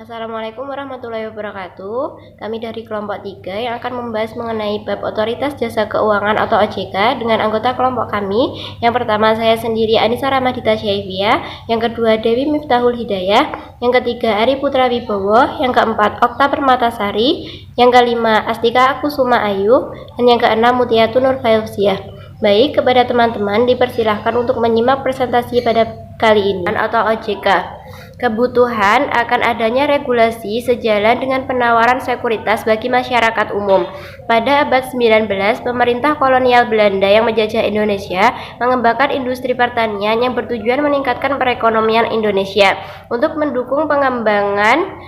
Assalamualaikum warahmatullahi wabarakatuh. Kami dari kelompok 3 yang akan membahas mengenai bab Otoritas Jasa Keuangan atau OJK dengan anggota kelompok kami. Yang pertama saya sendiri Anissa Ramadita Syaifia, yang kedua Dewi Miftahul Hidayah, yang ketiga Ari Putra Wibowo, yang keempat Okta Permatasari, yang kelima Astika Kusuma Ayu, dan yang keenam Mutiatu Nur Fauzia. Baik, kepada teman-teman dipersilahkan untuk menyimak presentasi pada kali ini atau OJK. Kebutuhan akan adanya regulasi sejalan dengan penawaran sekuritas bagi masyarakat umum. Pada abad 19, pemerintah kolonial Belanda yang menjajah Indonesia mengembangkan industri pertanian yang bertujuan meningkatkan perekonomian Indonesia. Untuk mendukung pengembangan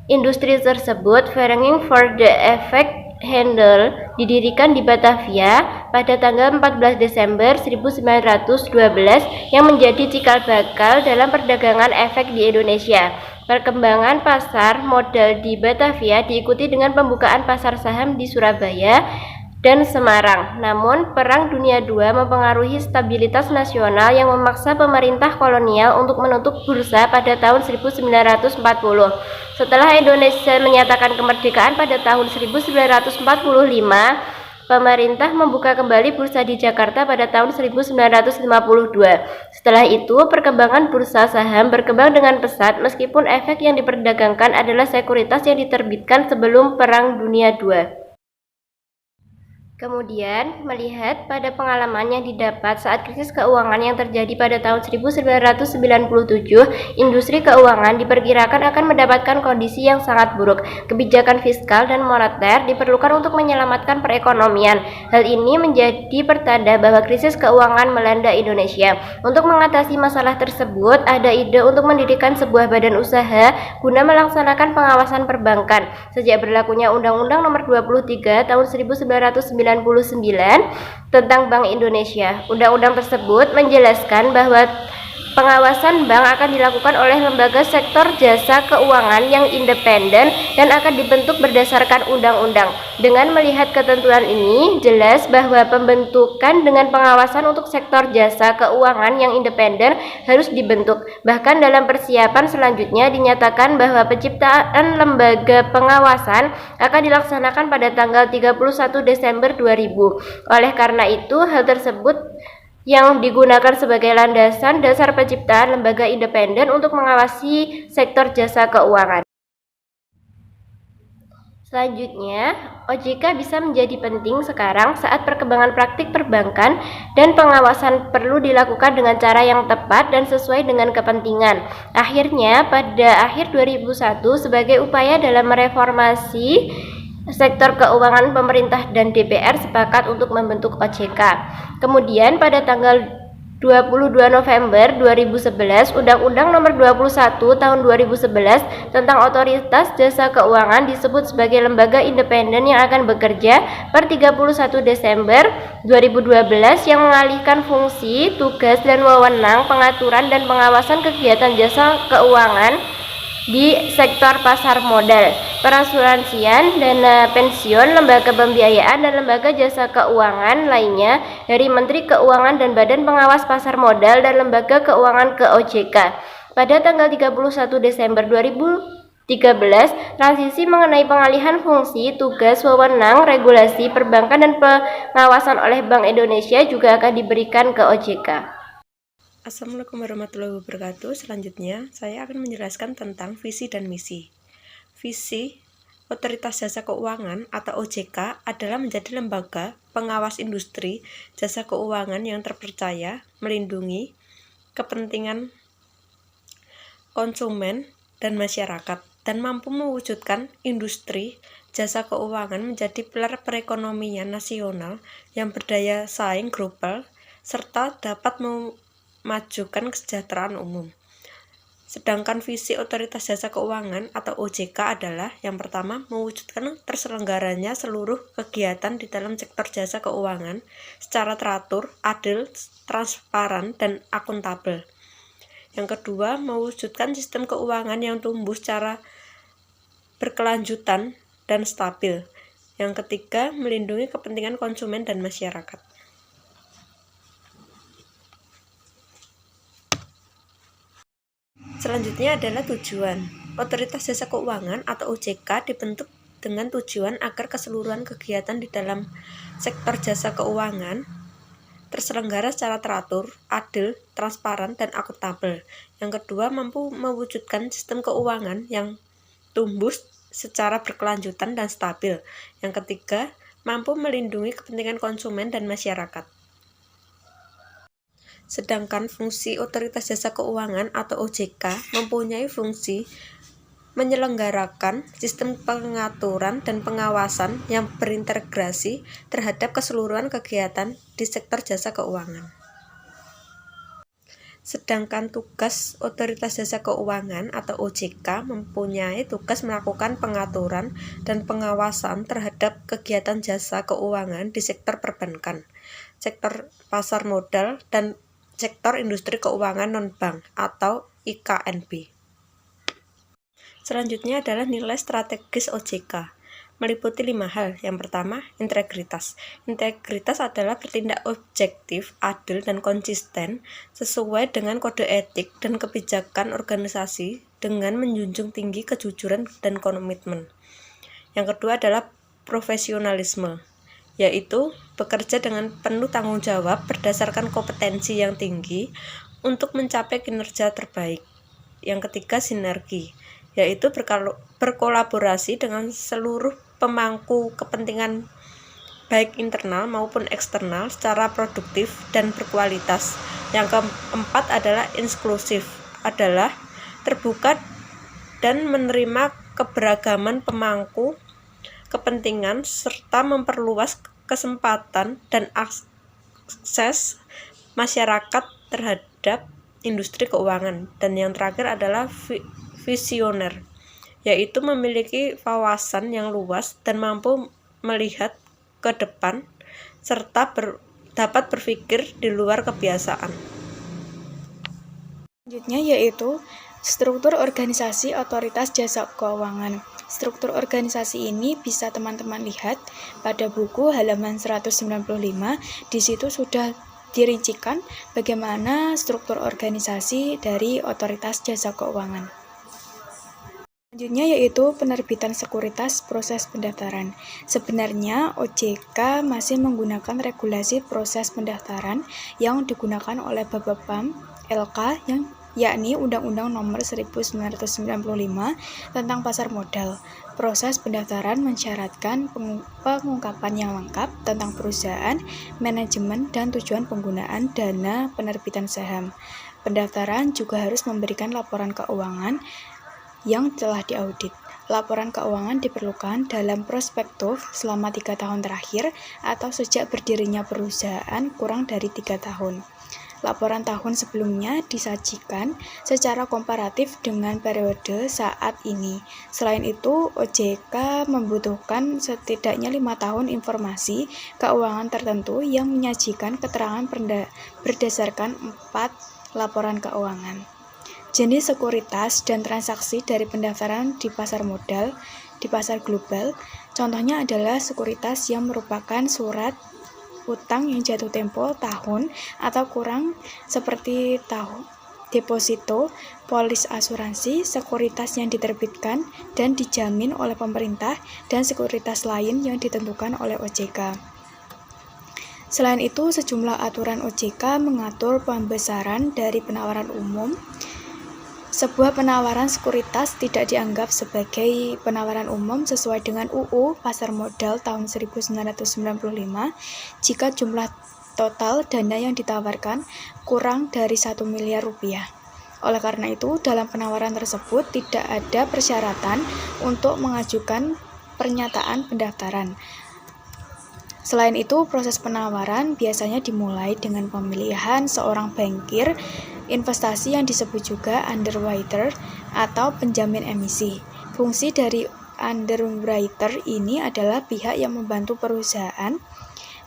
industri tersebut, Vereniging for the Effect Handel didirikan di Batavia pada tanggal 14 Desember 1912 yang menjadi cikal bakal dalam perdagangan efek di Indonesia. Perkembangan pasar modal di Batavia diikuti dengan pembukaan pasar saham di Surabaya dan Semarang. Namun, Perang Dunia II mempengaruhi stabilitas nasional yang memaksa pemerintah kolonial untuk menutup bursa pada tahun 1940. Setelah Indonesia menyatakan kemerdekaan pada tahun 1945, pemerintah membuka kembali bursa di Jakarta pada tahun 1952. Setelah itu, perkembangan bursa saham berkembang dengan pesat meskipun efek yang diperdagangkan adalah sekuritas yang diterbitkan sebelum Perang Dunia II. Kemudian, melihat pada pengalaman yang didapat saat krisis keuangan yang terjadi pada tahun 1997, industri keuangan diperkirakan akan mendapatkan kondisi yang sangat buruk. Kebijakan fiskal dan moneter diperlukan untuk menyelamatkan perekonomian. Hal ini menjadi pertanda bahwa krisis keuangan melanda Indonesia. Untuk mengatasi masalah tersebut, ada ide untuk mendirikan sebuah badan usaha guna melaksanakan pengawasan perbankan. Sejak berlakunya Undang-Undang Nomor 23 Tahun 1999 tentang Bank Indonesia. Undang-undang tersebut menjelaskan bahwa pengawasan bank akan dilakukan oleh lembaga sektor jasa keuangan yang independen dan akan dibentuk berdasarkan undang-undang. Dengan melihat ketentuan ini, jelas bahwa pembentukan dengan pengawasan untuk sektor jasa keuangan yang independen harus dibentuk. Bahkan dalam persiapan selanjutnya dinyatakan bahwa penciptaan lembaga pengawasan akan dilaksanakan pada tanggal 31 Desember 2000. Oleh karena itu, hal tersebut yang digunakan sebagai landasan dasar penciptaan lembaga independen untuk mengawasi sektor jasa keuangan. Selanjutnya, OJK bisa menjadi penting sekarang saat perkembangan praktik perbankan dan pengawasan perlu dilakukan dengan cara yang tepat dan sesuai dengan kepentingan. Akhirnya, pada akhir 2001, sebagai upaya dalam mereformasi sektor keuangan, pemerintah dan DPR sepakat untuk membentuk OJK. Kemudian pada tanggal 22 November 2011, Undang-Undang Nomor 21 Tahun 2011 tentang Otoritas Jasa Keuangan disebut sebagai lembaga independen yang akan bekerja per 31 Desember 2012 yang mengalihkan fungsi, tugas, dan wewenang pengaturan dan pengawasan kegiatan jasa keuangan di sektor pasar modal, perasuransian, dana pensiun, lembaga pembiayaan, dan lembaga jasa keuangan lainnya dari Menteri Keuangan dan Badan Pengawas Pasar Modal dan Lembaga Keuangan ke OJK. Pada tanggal 31 Desember 2013, transisi mengenai pengalihan fungsi, tugas, wewenang, regulasi, perbankan, dan pengawasan oleh Bank Indonesia juga akan diberikan ke OJK. Assalamualaikum warahmatullahi wabarakatuh. Selanjutnya, saya akan menjelaskan tentang visi dan misi. Visi Otoritas Jasa Keuangan atau OJK adalah menjadi lembaga pengawas industri jasa keuangan yang terpercaya, melindungi kepentingan konsumen dan masyarakat, dan mampu mewujudkan industri jasa keuangan menjadi pilar perekonomian nasional yang berdaya saing global serta dapat memajukan kesejahteraan umum. Sedangkan visi Otoritas Jasa Keuangan atau OJK adalah yang pertama, mewujudkan terselenggaranya seluruh kegiatan di dalam sektor jasa keuangan secara teratur, adil, transparan, dan akuntabel. Yang kedua, mewujudkan sistem keuangan yang tumbuh secara berkelanjutan dan stabil. Yang ketiga, melindungi kepentingan konsumen dan masyarakat. Selanjutnya adalah tujuan. Otoritas Jasa Keuangan atau OJK dibentuk dengan tujuan agar keseluruhan kegiatan di dalam sektor jasa keuangan terselenggara secara teratur, adil, transparan, dan akuntabel. Yang kedua, mampu mewujudkan sistem keuangan yang tumbuh secara berkelanjutan dan stabil. Yang ketiga, mampu melindungi kepentingan konsumen dan masyarakat. Sedangkan fungsi Otoritas Jasa Keuangan atau OJK mempunyai fungsi menyelenggarakan sistem pengaturan dan pengawasan yang berintegrasi terhadap keseluruhan kegiatan di sektor jasa keuangan. Sedangkan tugas Otoritas Jasa Keuangan atau OJK mempunyai tugas melakukan pengaturan dan pengawasan terhadap kegiatan jasa keuangan di sektor perbankan, sektor pasar modal, dan sektor industri keuangan non-bank atau IKNB. Selanjutnya adalah nilai strategis OJK, meliputi 5 hal. Yang pertama, integritas. Integritas adalah bertindak objektif, adil, dan konsisten sesuai dengan kode etik dan kebijakan organisasi dengan menjunjung tinggi kejujuran dan komitmen. Yang kedua adalah profesionalisme, yaitu bekerja dengan penuh tanggung jawab berdasarkan kompetensi yang tinggi untuk mencapai kinerja terbaik. Yang ketiga, sinergi, yaitu berkolaborasi dengan seluruh pemangku kepentingan baik internal maupun eksternal secara produktif dan berkualitas. Yang keempat adalah inklusif, adalah terbuka dan menerima keberagaman pemangku kepentingan serta memperluas kesempatan dan akses masyarakat terhadap industri keuangan. Dan yang terakhir adalah visioner, yaitu memiliki wawasan yang luas dan mampu melihat ke depan serta dapat berpikir di luar kebiasaan. Selanjutnya yaitu struktur organisasi Otoritas Jasa Keuangan. Struktur organisasi ini bisa teman-teman lihat pada buku halaman 195. Di situ sudah dirincikan bagaimana struktur organisasi dari Otoritas Jasa Keuangan. Selanjutnya yaitu penerbitan sekuritas proses pendaftaran. Sebenarnya OJK masih menggunakan regulasi proses pendaftaran yang digunakan oleh Bapepam LK yakni Undang-Undang Nomor 1995 tentang Pasar Modal. Proses pendaftaran mensyaratkan pengungkapan yang lengkap tentang perusahaan, manajemen, dan tujuan penggunaan dana penerbitan saham. Pendaftaran juga harus memberikan laporan keuangan yang telah diaudit. Laporan keuangan diperlukan dalam prospektus selama 3 tahun terakhir atau sejak berdirinya perusahaan kurang dari 3 tahun. Laporan tahun sebelumnya disajikan secara komparatif dengan periode saat ini. Selain itu, OJK membutuhkan setidaknya 5 tahun informasi keuangan tertentu yang menyajikan keterangan berdasarkan 4 laporan keuangan. Jenis sekuritas dan transaksi dari pendaftaran di pasar modal, di pasar global, contohnya adalah sekuritas yang merupakan surat utang yang jatuh tempo tahun atau kurang seperti deposito, polis asuransi, sekuritas yang diterbitkan dan dijamin oleh pemerintah, dan sekuritas lain yang ditentukan oleh OJK. Selain itu, sejumlah aturan OJK mengatur pembesaran dari penawaran umum. Sebuah penawaran sekuritas tidak dianggap sebagai penawaran umum sesuai dengan UU Pasar Modal tahun 1995 jika jumlah total dana yang ditawarkan kurang dari 1 miliar rupiah. Oleh karena itu, dalam penawaran tersebut tidak ada persyaratan untuk mengajukan pernyataan pendaftaran. Selain itu, proses penawaran biasanya dimulai dengan pemilihan seorang bankir investasi yang disebut juga underwriter atau penjamin emisi. Fungsi dari underwriter ini adalah pihak yang membantu perusahaan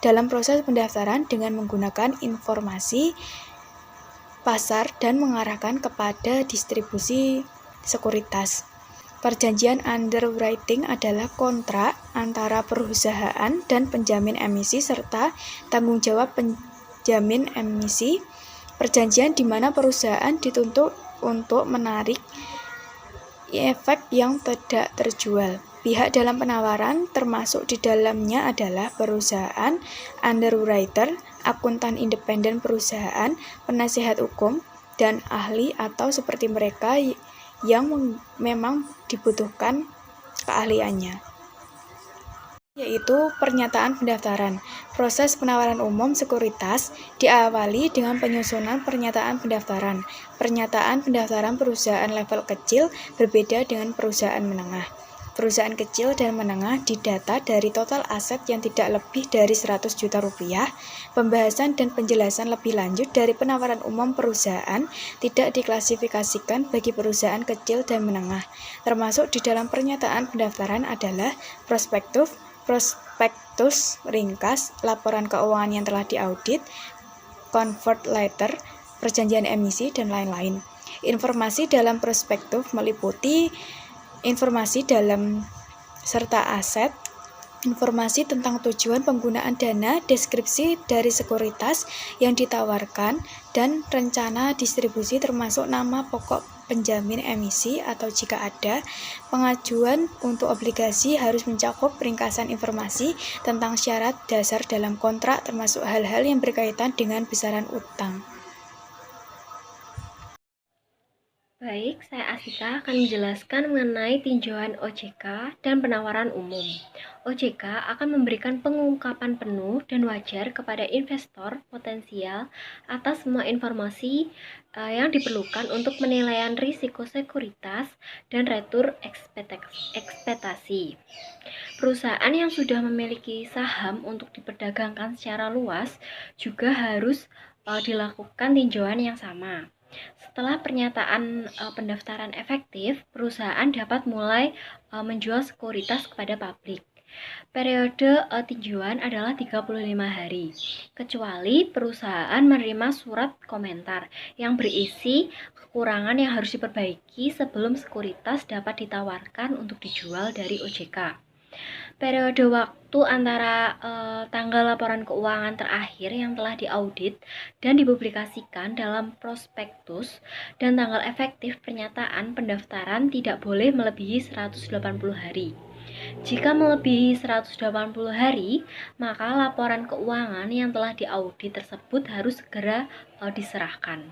dalam proses pendaftaran dengan menggunakan informasi pasar dan mengarahkan kepada distribusi sekuritas. Perjanjian underwriting adalah kontrak antara perusahaan dan penjamin emisi serta tanggung jawab penjamin emisi. Perjanjian di mana perusahaan dituntut untuk menarik efek yang tidak terjual. Pihak dalam penawaran termasuk di dalamnya adalah perusahaan, underwriter, akuntan independen perusahaan, penasihat hukum, dan ahli atau seperti mereka yang memang dibutuhkan keahliannya, yaitu pernyataan pendaftaran. Proses penawaran umum sekuritas diawali dengan penyusunan pernyataan pendaftaran. Pernyataan pendaftaran perusahaan level kecil berbeda dengan perusahaan menengah. Perusahaan kecil dan menengah didata dari total aset yang tidak lebih dari 100 juta rupiah. Pembahasan dan penjelasan lebih lanjut dari penawaran umum perusahaan tidak diklasifikasikan bagi perusahaan kecil dan menengah. Termasuk di dalam pernyataan pendaftaran adalah prospektus ringkas, laporan keuangan yang telah diaudit, convert letter, perjanjian emisi, dan lain-lain. Informasi dalam prospektus meliputi informasi dalam serta aset, informasi tentang tujuan penggunaan dana, deskripsi dari sekuritas yang ditawarkan, dan rencana distribusi termasuk nama pokok penjamin emisi atau jika ada. Pengajuan untuk obligasi harus mencakup ringkasan informasi tentang syarat dasar dalam kontrak termasuk hal-hal yang berkaitan dengan besaran utang. Baik, saya Asika akan menjelaskan mengenai tinjauan OJK dan penawaran umum. OJK akan memberikan pengungkapan penuh dan wajar kepada investor potensial atas semua informasi yang diperlukan untuk penilaian risiko sekuritas dan retur ekspektasi. Perusahaan yang sudah memiliki saham untuk diperdagangkan secara luas juga harus dilakukan tinjauan yang sama. Setelah pernyataan pendaftaran efektif, perusahaan dapat mulai menjual sekuritas kepada publik. Periode tinjauan adalah 35 hari, kecuali perusahaan menerima surat komentar yang berisi kekurangan yang harus diperbaiki sebelum sekuritas dapat ditawarkan untuk dijual dari OJK. Periode waktu antara tanggal laporan keuangan terakhir yang telah diaudit dan dipublikasikan dalam prospektus dan tanggal efektif pernyataan pendaftaran tidak boleh melebihi 180 hari. Jika melebihi 180 hari, maka laporan keuangan yang telah diaudit tersebut harus segera diserahkan.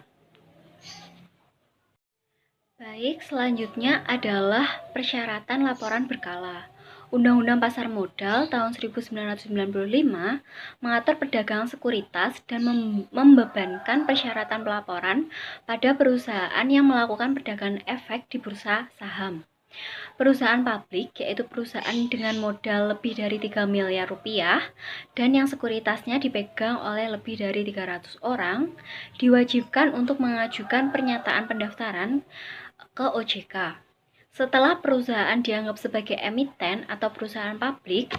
Baik, selanjutnya adalah persyaratan laporan berkala. Undang-Undang Pasar Modal tahun 1995 mengatur perdagangan sekuritas dan membebankan persyaratan pelaporan pada perusahaan yang melakukan perdagangan efek di bursa saham. Perusahaan publik, yaitu perusahaan dengan modal lebih dari 3 miliar rupiah dan yang sekuritasnya dipegang oleh lebih dari 300 orang, diwajibkan untuk mengajukan pernyataan pendaftaran ke OJK. Setelah perusahaan dianggap sebagai emiten atau perusahaan publik,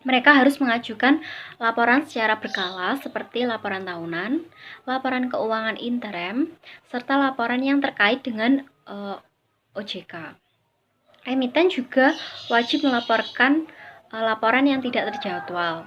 mereka harus mengajukan laporan secara berkala seperti laporan tahunan, laporan keuangan interim, serta laporan yang terkait dengan OJK. Emiten juga wajib melaporkan laporan yang tidak terjadwal,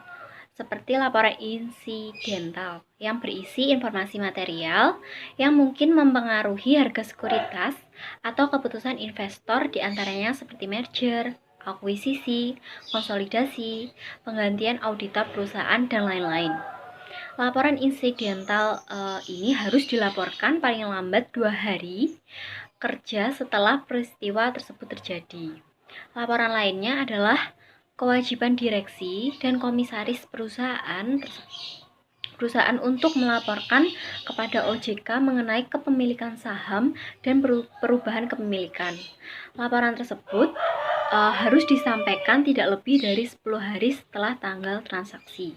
seperti laporan insidental yang berisi informasi material yang mungkin mempengaruhi harga sekuritas atau keputusan investor diantaranya seperti merger, akuisisi, konsolidasi, penggantian auditor perusahaan, dan lain-lain. Laporan insidental ini harus dilaporkan paling lambat 2 hari kerja setelah peristiwa tersebut terjadi. Laporan lainnya adalah kewajiban direksi dan komisaris perusahaan untuk melaporkan kepada OJK mengenai kepemilikan saham dan perubahan kepemilikan. Laporan tersebut harus disampaikan tidak lebih dari 10 hari setelah tanggal transaksi.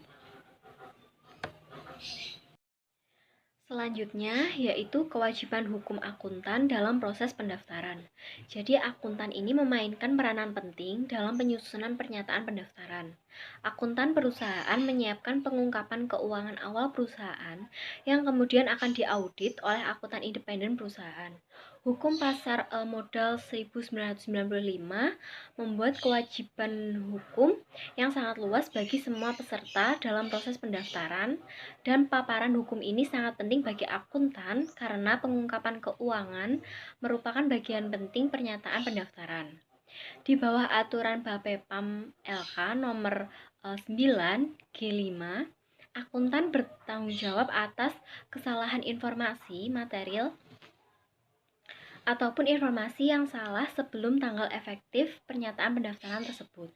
Selanjutnya yaitu kewajiban hukum akuntan dalam proses pendaftaran. Jadi akuntan ini memainkan peranan penting dalam penyusunan pernyataan pendaftaran. Akuntan perusahaan menyiapkan pengungkapan keuangan awal perusahaan yang kemudian akan diaudit oleh akuntan independen perusahaan. Hukum Pasar Modal 1995 membuat kewajiban hukum yang sangat luas bagi semua peserta dalam proses pendaftaran, dan paparan hukum ini sangat penting bagi akuntan karena pengungkapan keuangan merupakan bagian penting pernyataan pendaftaran. Di bawah aturan Bapepam LK nomor 9 G5, akuntan bertanggung jawab atas kesalahan informasi material ataupun informasi yang salah sebelum tanggal efektif pernyataan pendaftaran tersebut.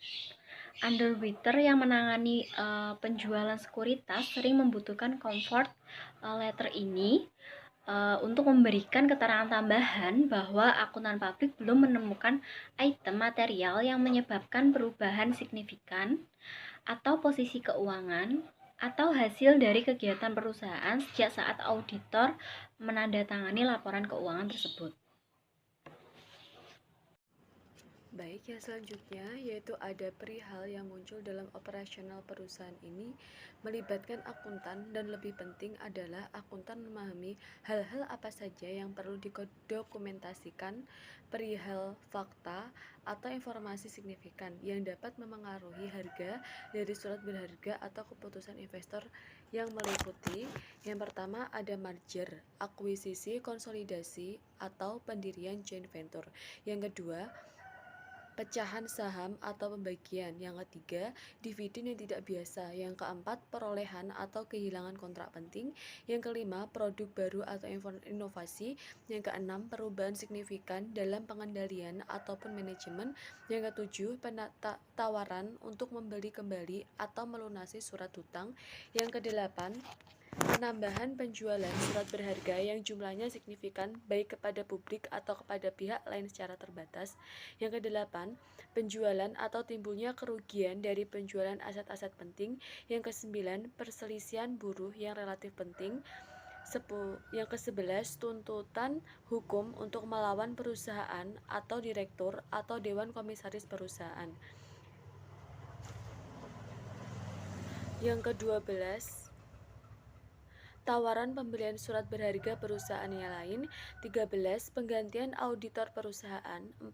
Underwriter yang menangani penjualan sekuritas sering membutuhkan comfort letter ini untuk memberikan keterangan tambahan bahwa akuntan publik belum menemukan item material yang menyebabkan perubahan signifikan atau posisi keuangan atau hasil dari kegiatan perusahaan sejak saat auditor menandatangani laporan keuangan tersebut. Baik, yang selanjutnya yaitu ada perihal yang muncul dalam operasional perusahaan ini melibatkan akuntan, dan lebih penting adalah akuntan memahami hal-hal apa saja yang perlu didokumentasikan, perihal fakta atau informasi signifikan yang dapat memengaruhi harga dari surat berharga atau keputusan investor yang meliputi. Yang pertama ada merger, akuisisi, konsolidasi, atau pendirian joint venture. Yang kedua, pecahan saham atau pembagian. Yang ketiga, dividen yang tidak biasa. Yang keempat, perolehan atau kehilangan kontrak penting. Yang kelima, produk baru atau inovasi. Yang keenam, perubahan signifikan dalam pengendalian ataupun manajemen. Yang ketujuh, tawaran untuk membeli kembali atau melunasi surat hutang. Yang kedelapan, penambahan penjualan surat berharga yang jumlahnya signifikan baik kepada publik atau kepada pihak lain secara terbatas. Yang kedelapan, penjualan atau timbulnya kerugian dari penjualan aset-aset penting. Yang kesembilan, perselisihan buruh yang relatif penting. Yang ke-11, tuntutan hukum untuk melawan perusahaan atau direktur atau dewan komisaris perusahaan. Yang ke-12, tawaran pembelian surat berharga perusahaan yang lain. 13, penggantian auditor perusahaan. 14,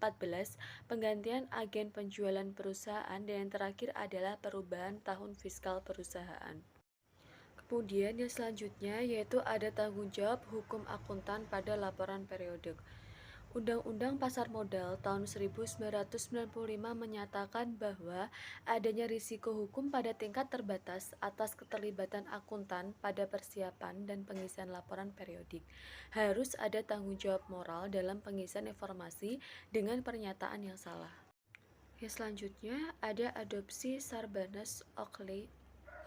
penggantian agen penjualan perusahaan. Dan yang terakhir adalah perubahan tahun fiskal perusahaan. Kemudian yang selanjutnya yaitu ada tanggung jawab hukum akuntan pada laporan periodik. Undang-Undang Pasar Modal tahun 1995 menyatakan bahwa adanya risiko hukum pada tingkat terbatas atas keterlibatan akuntan pada persiapan dan pengisian laporan periodik. Harus ada tanggung jawab moral dalam pengisian informasi dengan pernyataan yang salah. Yang selanjutnya ada adopsi Sarbanes-Oxley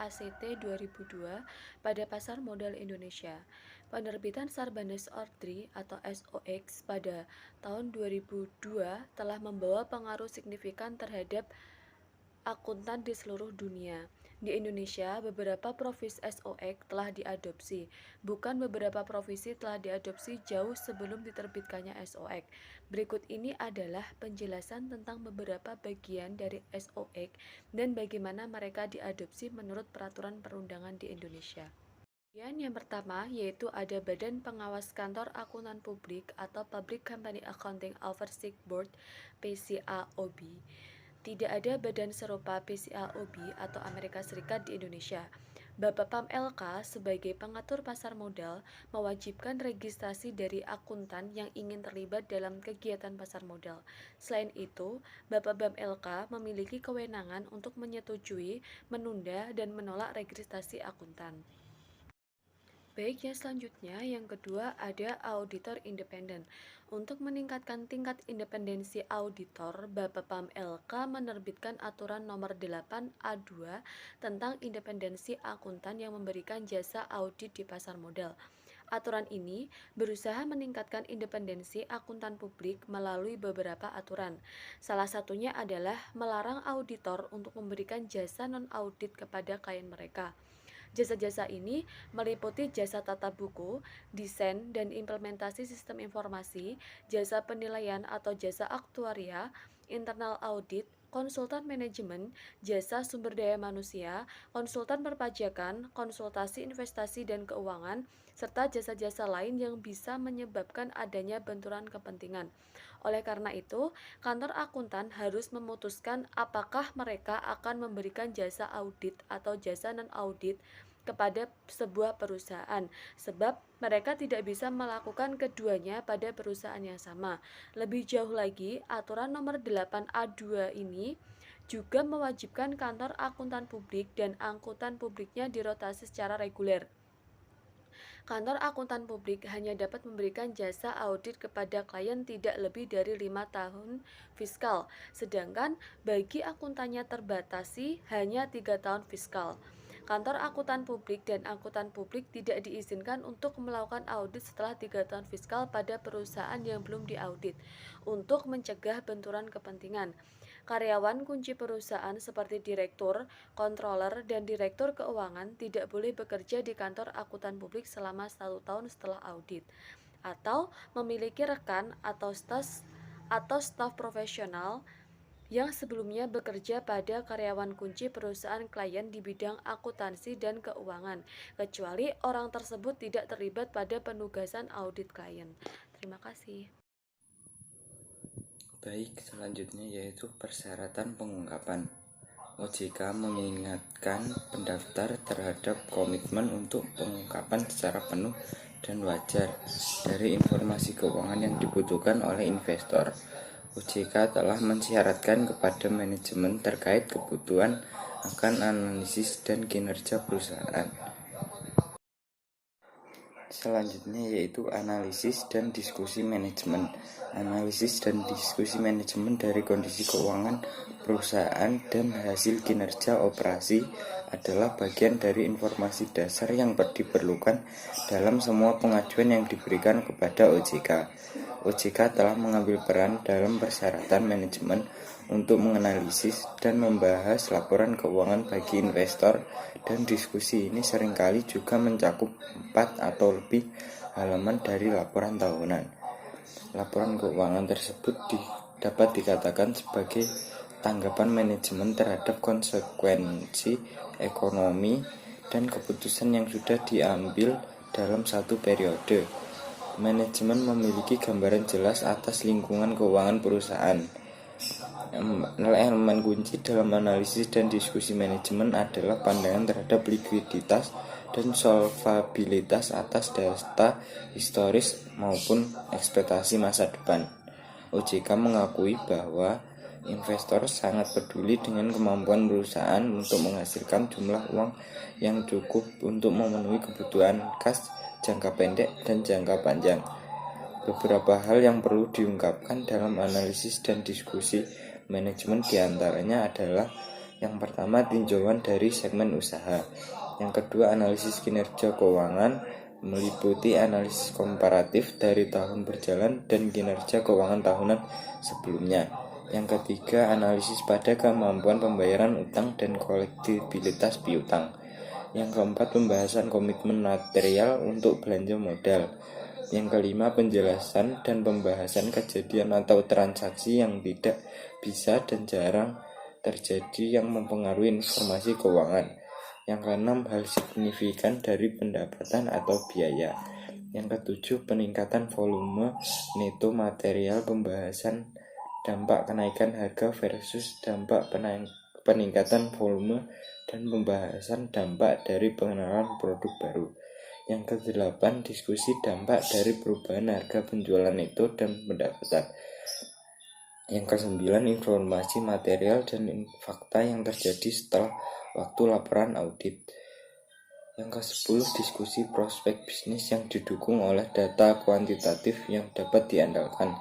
ACT 2002 pada pasar modal Indonesia. Penerbitan Sarbanes-Oxley atau SOX pada tahun 2002 telah membawa pengaruh signifikan terhadap akuntan di seluruh dunia. Di Indonesia, beberapa provisi SOX telah diadopsi. Bukan beberapa provisi telah diadopsi jauh sebelum diterbitkannya SOX. Berikut ini adalah penjelasan tentang beberapa bagian dari SOX dan bagaimana mereka diadopsi menurut peraturan perundangan di Indonesia. Yang pertama yaitu ada Badan Pengawas Kantor Akuntan Publik atau Public Company Accounting Oversight Board (PCAOB). Tidak ada badan serupa PCAOB atau Amerika Serikat di Indonesia. Bapepam LK sebagai pengatur pasar modal mewajibkan registrasi dari akuntan yang ingin terlibat dalam kegiatan pasar modal. Selain itu, Bapepam LK memiliki kewenangan untuk menyetujui, menunda, dan menolak registrasi akuntan. Baik, yang selanjutnya, yang kedua ada auditor independen. Untuk meningkatkan tingkat independensi auditor, Bapepam LK menerbitkan aturan nomor 8A2 tentang independensi akuntan yang memberikan jasa audit di pasar modal. Aturan ini berusaha meningkatkan independensi akuntan publik melalui beberapa aturan. Salah satunya adalah melarang auditor untuk memberikan jasa non-audit kepada klien mereka. Jasa-jasa ini meliputi jasa tata buku, desain dan implementasi sistem informasi, jasa penilaian atau jasa aktuaria, internal audit, konsultan manajemen, jasa sumber daya manusia, konsultan perpajakan, konsultasi investasi dan keuangan, serta jasa-jasa lain yang bisa menyebabkan adanya benturan kepentingan. Oleh karena itu, kantor akuntan harus memutuskan apakah mereka akan memberikan jasa audit atau jasa non-audit kepada sebuah perusahaan, sebab mereka tidak bisa melakukan keduanya pada perusahaan yang sama. Lebih jauh lagi, aturan nomor 8A2 ini juga mewajibkan kantor akuntan publik dan angkutan publiknya dirotasi secara reguler. Kantor akuntan publik hanya dapat memberikan jasa audit kepada klien tidak lebih dari 5 tahun fiskal, sedangkan bagi akuntannya terbatasi hanya 3 tahun fiskal. Kantor akuntan publik dan angkutan publik tidak diizinkan untuk melakukan audit setelah 3 tahun fiskal pada perusahaan yang belum diaudit, untuk mencegah benturan kepentingan. Karyawan kunci perusahaan seperti direktur, controller, dan direktur keuangan tidak boleh bekerja di kantor akuntan publik selama 1 tahun setelah audit, atau memiliki rekan atau staf profesional yang sebelumnya bekerja pada karyawan kunci perusahaan klien di bidang akuntansi dan keuangan, kecuali orang tersebut tidak terlibat pada penugasan audit klien. Terima kasih. Baik, selanjutnya yaitu persyaratan pengungkapan. OJK mengingatkan pendaftar terhadap komitmen untuk pengungkapan secara penuh dan wajar dari informasi keuangan yang dibutuhkan oleh investor. OJK telah mensyaratkan kepada manajemen terkait kebutuhan akan analisis dan kinerja perusahaan. Selanjutnya yaitu analisis dan diskusi manajemen. Analisis dan diskusi manajemen dari kondisi keuangan perusahaan dan hasil kinerja operasi adalah bagian dari informasi dasar yang diperlukan dalam semua pengajuan yang diberikan kepada OJK. OJK telah mengambil peran dalam persyaratan manajemen untuk menganalisis dan membahas laporan keuangan bagi investor, dan diskusi ini seringkali juga mencakup 4 atau lebih halaman dari laporan tahunan. Laporan keuangan tersebut dapat dikatakan sebagai tanggapan manajemen terhadap konsekuensi ekonomi dan keputusan yang sudah diambil dalam satu periode. Manajemen memiliki gambaran jelas atas lingkungan keuangan perusahaan. Elemen kunci dalam analisis dan diskusi manajemen adalah pandangan terhadap likuiditas dan solvabilitas atas data historis maupun ekspektasi masa depan. OJK mengakui bahwa investor sangat peduli dengan kemampuan perusahaan untuk menghasilkan jumlah uang yang cukup untuk memenuhi kebutuhan kas jangka pendek dan jangka panjang. Beberapa hal yang perlu diungkapkan dalam analisis dan diskusi manajemen diantaranya adalah: yang pertama, tinjauan dari segmen usaha; yang kedua, analisis kinerja keuangan meliputi analisis komparatif dari tahun berjalan dan kinerja keuangan tahunan sebelumnya; yang ketiga, analisis pada kemampuan pembayaran utang dan kolektibilitas piutang; yang keempat, pembahasan komitmen material untuk belanja modal; yang kelima, penjelasan dan pembahasan kejadian atau transaksi yang tidak bisa dan jarang terjadi yang mempengaruhi informasi keuangan; yang keenam, hal signifikan dari pendapatan atau biaya; yang ketujuh, peningkatan volume neto material, pembahasan dampak kenaikan harga versus dampak peningkatan volume, dan pembahasan dampak dari pengenalan produk baru; yang kedelapan, diskusi dampak dari perubahan harga penjualan neto dan pendapatan; yang kesembilan, informasi material dan fakta yang terjadi setelah waktu laporan audit; yang kesepuluh, diskusi prospek bisnis yang didukung oleh data kuantitatif yang dapat diandalkan;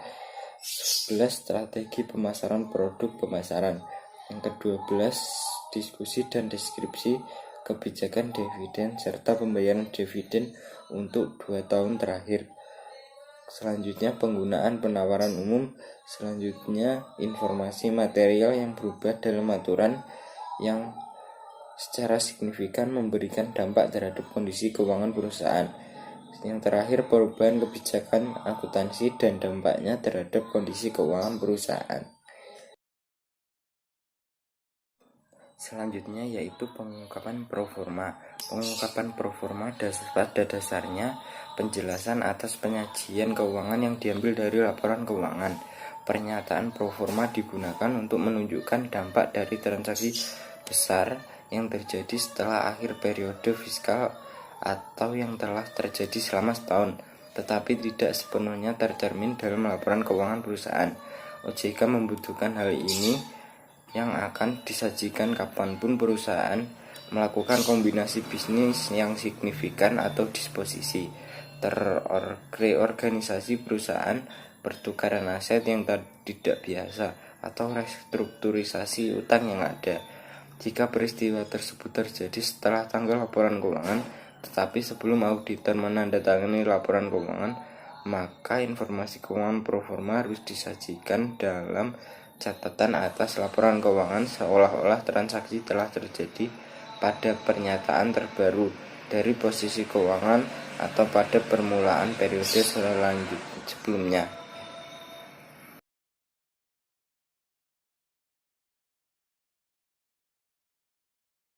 11, strategi pemasaran produk pemasaran; yang ke-12, diskusi dan deskripsi kebijakan dividen serta pembayaran dividen untuk 2 tahun terakhir. Selanjutnya, penggunaan penawaran umum. Selanjutnya, informasi material yang berubah dalam aturan yang secara signifikan memberikan dampak terhadap kondisi keuangan perusahaan. Yang terakhir, perubahan kebijakan akuntansi dan dampaknya terhadap kondisi keuangan perusahaan. Selanjutnya yaitu pengungkapan proforma. Pengungkapan proforma pada dasarnya penjelasan atas penyajian keuangan yang diambil dari laporan keuangan. Pernyataan proforma digunakan untuk menunjukkan dampak dari transaksi besar yang terjadi setelah akhir periode fiskal atau yang telah terjadi selama setahun, tetapi tidak sepenuhnya tercermin dalam laporan keuangan perusahaan. OJK membutuhkan hal ini yang akan disajikan kapanpun perusahaan melakukan kombinasi bisnis yang signifikan atau disposisi, reorganisasi perusahaan, pertukaran aset yang tidak biasa, atau restrukturisasi utang yang ada. Jika peristiwa tersebut terjadi setelah tanggal laporan keuangan, tetapi sebelum auditor menandatangani laporan keuangan, maka informasi keuangan proforma harus disajikan dalam catatan atas laporan keuangan seolah-olah transaksi telah terjadi pada pernyataan terbaru dari posisi keuangan atau pada permulaan periode sebelumnya.